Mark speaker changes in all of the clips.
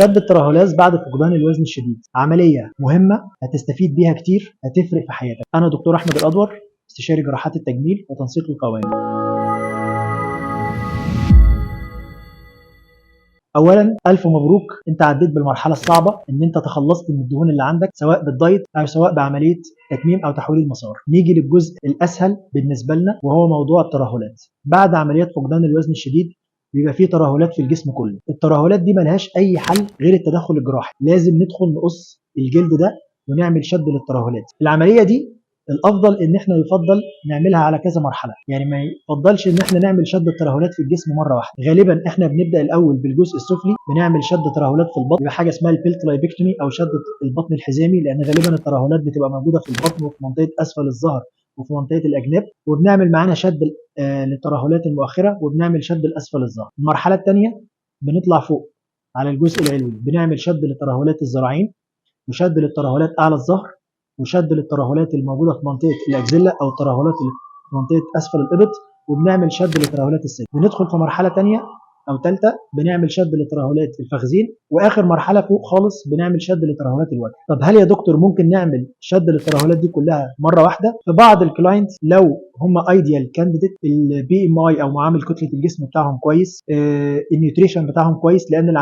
Speaker 1: شد الترهلات بعد فقدان الوزن الشديد عملية مهمة هتستفيد بيها كتير، هتفرق في حياتك. أنا دكتور أحمد الأدور، استشاري جراحات التجميل وتنسيق القوام. اولا الف مبروك، انت عديت بالمرحله الصعبه ان انت تخلصت من الدهون اللي عندك، سواء بالدايت او سواء بعمليه تكميم او تحويل المسار. نيجي للجزء الاسهل بالنسبه لنا وهو موضوع الترهلات. بعد عمليات فقدان الوزن الشديد بيبقى فيه ترهلات في الجسم كله. الترهلات دي ملهاش اي حل غير التدخل الجراحي، لازم ندخل نقص الجلد ده ونعمل شد للترهلات. العمليه دي الافضل ان احنا يفضل نعملها على كذا مرحله، يعني ما يفضلش ان احنا نعمل شد الترهلات في الجسم مره واحده. غالبا احنا بنبدا الاول بالجزء السفلي، بنعمل شد ترهلات في البطن، بيبقى حاجه اسمها البيلت لايبكتومي او شد البطن الحزامي، لان غالبا الترهلات بتبقى موجوده في البطن وفي منطقه اسفل الظهر وفي منطقه الاجناب، وبنعمل معانا شد للترهلات المؤخره، وبنعمل شد لاسفل الظهر. المرحله الثانيه بنطلع فوق على الجزء العلوي، بنعمل شد لترهلات الذراعين وشد للترهلات اعلى الظهر وشد للترهلات الموجوده في منطقه الاكزيلا او الترهلات اللي في منطقه اسفل الابط، وبنعمل شد لترهلات الصدر. بندخل في مرحله ثانيه او ثالثه بنعمل شد لترهلات الفخذين، واخر مرحله فوق خالص بنعمل شد لترهلات الوجه. طب هل يا دكتور ممكن نعمل شد للترهلات دي كلها مره واحده؟ في بعض الكلاينتس لو هم ايديال كانديديت، البي ام اي او معامل كتله الجسم بتاعهم كويس، النيوتريشن بتاعهم كويس، لان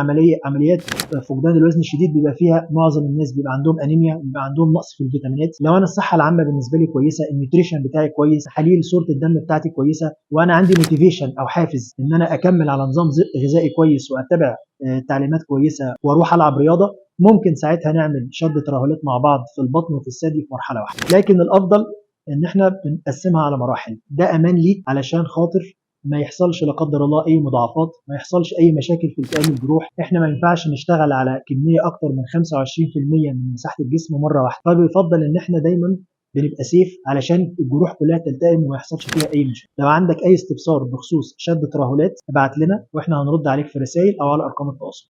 Speaker 1: عمليات فقدان الوزن الشديد بيبقى فيها معظم الناس بيبقى عندهم انيميا وبيبقى عندهم نقص في الفيتامينات. لو انا الصحه العامه بالنسبه لي كويسه، النيوتريشن بتاعي كويس، تحاليل صوره الدم بتاعتي كويسه، وانا عندي موتيفيشن او حافز ان انا اكمل على نظام غذائي كويس واتبع تعليمات كويسه واروح العب رياضه، ممكن ساعتها نعمل شد ترهلات مع بعض في البطن وفي الثدي في مرحله واحده. لكن الافضل ان احنا بنقسمها على مراحل، ده امان ليك علشان خاطر ما يحصلش لا قدر الله اي مضاعفات، ما يحصلش اي مشاكل في التئام الجروح. احنا ما ينفعش نشتغل على كميه اكتر من 25% من مساحه الجسم مره واحده، فبيفضل ان احنا دايما بنبقى سيف علشان الجروح كلها تلتئم وما يحصلش فيها اي مشاكل. لو عندك اي استفسار بخصوص شد ترهلات ابعت لنا واحنا هنرد عليك في رسائل او على ارقام التواصل.